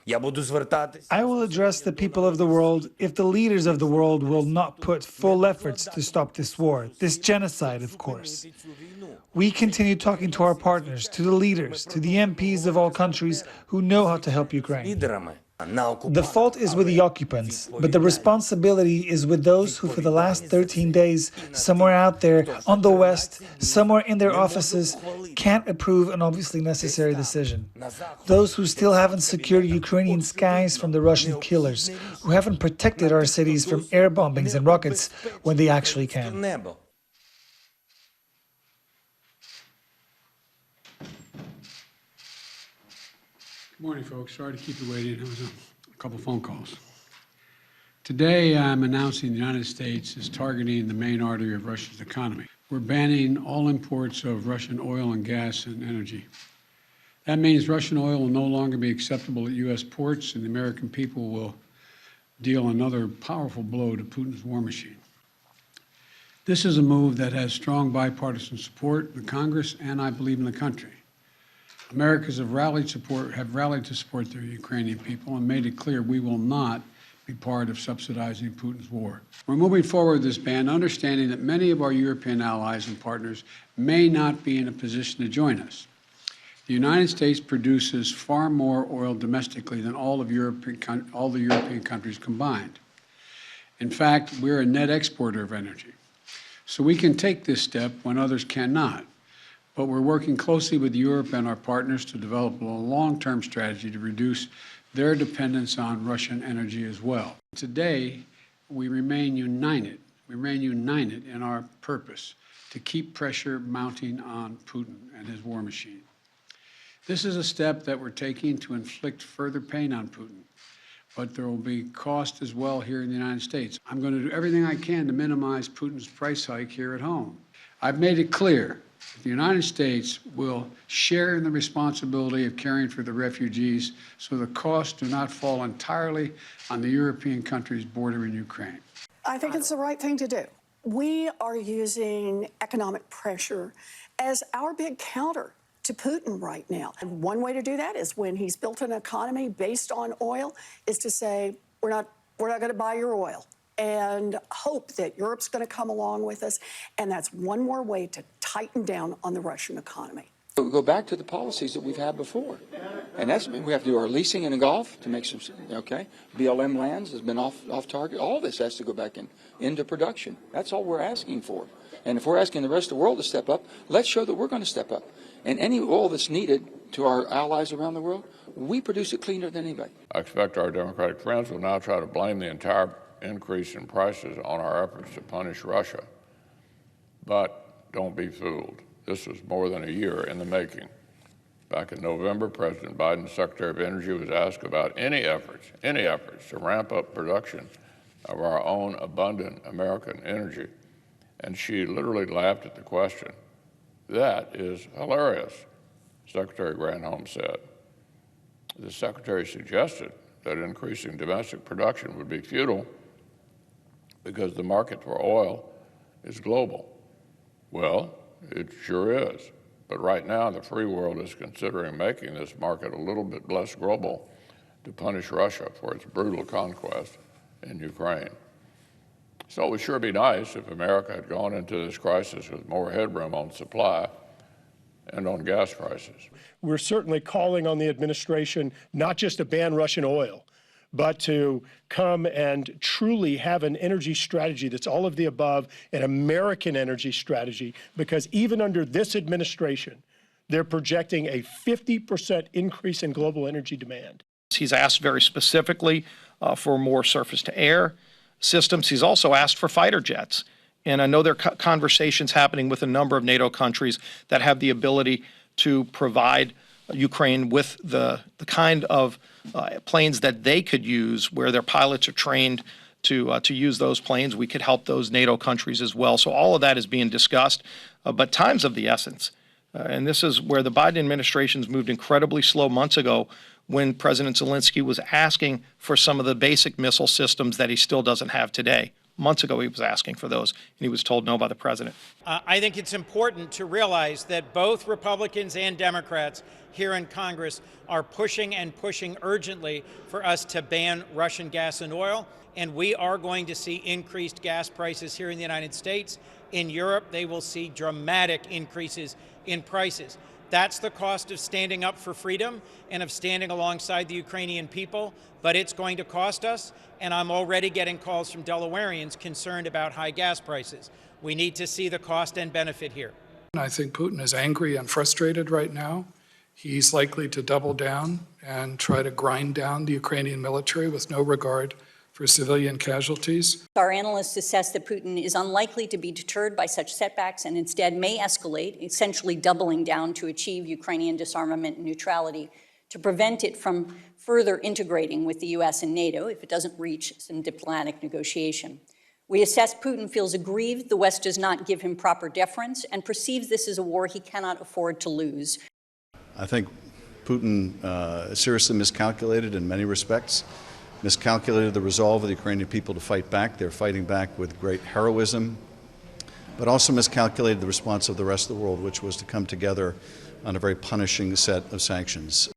I will address the people of the world if the leaders of the world will not put full efforts to stop this war, this genocide, of course. We continue talking to our partners, to the leaders, to the MPs of all countries who know how to help Ukraine. The fault is with the occupants, but the responsibility is with those who for the last 13 days, somewhere out there on the West, somewhere in their offices, can't approve an obviously necessary decision. Those who still haven't secured Ukrainian skies from the Russian killers, who haven't protected our cities from air bombings and rockets when they actually can. Good morning, folks. Sorry to keep you waiting. It was a couple phone calls. Today, I'm announcing the United States is targeting the main artery of Russia's economy. We're banning all imports of Russian oil and gas and energy. That means Russian oil will no longer be acceptable at U.S. ports, and the American people will deal another powerful blow to Putin's war machine. This is a move that has strong bipartisan support in the Congress and, I believe, in the country. Americans have rallied to support their Ukrainian people and made it clear we will not be part of subsidizing Putin's war. We're moving forward with this ban, understanding that many of our European allies and partners may not be in a position to join us. The United States produces far more oil domestically than all the European countries combined. In fact, we're a net exporter of energy. So we can take this step when others cannot. But we're working closely with Europe and our partners to develop a long-term strategy to reduce their dependence on Russian energy as well. Today, we remain united. We remain united in our purpose to keep pressure mounting on Putin and his war machine. This is a step that we're taking to inflict further pain on Putin, but there will be cost as well here in the United States. I'm going to do everything I can to minimize Putin's price hike here at home. I've made it clear the United States will share in the responsibility of caring for the refugees so the costs do not fall entirely on the European countries bordering Ukraine. I think it's the right thing to do. We are using economic pressure as our big counter to Putin right now. And one way to do that is when he's built an economy based on oil is to say, we're not going to buy your oil, and hope that Europe's going to come along with us. And that's one more way to tighten down on the Russian economy. We go back to the policies that we've had before. And that's, we have to do our leasing in the Gulf to make some, okay? BLM lands has been off target. All this has to go back into production. That's all we're asking for. And if we're asking the rest of the world to step up, let's show that we're going to step up. And any oil that's needed to our allies around the world, we produce it cleaner than anybody. I expect our Democratic friends will now try to blame the entire increase in prices on our efforts to punish Russia. But don't be fooled. This was more than a year in the making. Back in November, President Biden's Secretary of Energy was asked about any efforts to ramp up production of our own abundant American energy. And she literally laughed at the question. That is hilarious, Secretary Granholm said. The Secretary suggested that increasing domestic production would be futile because the market for oil is global. Well, it sure is. But right now, the free world is considering making this market a little bit less global to punish Russia for its brutal conquest in Ukraine. So it would sure be nice if America had gone into this crisis with more headroom on supply and on gas prices. We're certainly calling on the administration not just to ban Russian oil, but to come and truly have an energy strategy that's all of the above, an American energy strategy, because even under this administration, they're projecting a 50% increase in global energy demand. He's asked very specifically for more surface-to-air systems. He's also asked for fighter jets. And I know there are conversations happening with a number of NATO countries that have the ability to provide Ukraine with the kind of planes that they could use where their pilots are trained to use those planes. We could help those NATO countries as well. So all of that is being discussed, but time's of the essence. And this is where the Biden administration's moved incredibly slow months ago when President Zelensky was asking for some of the basic missile systems that he still doesn't have today. Months ago, he was asking for those, and he was told no by the president. I think it's important to realize that both Republicans and Democrats here in Congress are pushing urgently for us to ban Russian gas and oil, and we are going to see increased gas prices here in the United States. In Europe, they will see dramatic increases in prices. That's the cost of standing up for freedom and of standing alongside the Ukrainian people, but it's going to cost us, and I'm already getting calls from Delawareans concerned about high gas prices. We need to see the cost and benefit here. I think Putin is angry and frustrated right now. He's likely to double down and try to grind down the Ukrainian military with no regard for civilian casualties. Our analysts assess that Putin is unlikely to be deterred by such setbacks and instead may escalate, essentially doubling down to achieve Ukrainian disarmament and neutrality, to prevent it from further integrating with the U.S. and NATO if it doesn't reach some diplomatic negotiation. We assess Putin feels aggrieved the West does not give him proper deference and perceives this as a war he cannot afford to lose. I think Putin seriously miscalculated in many respects. Miscalculated the resolve of the Ukrainian people to fight back. They're fighting back with great heroism, but also miscalculated the response of the rest of the world, which was to come together on a very punishing set of sanctions.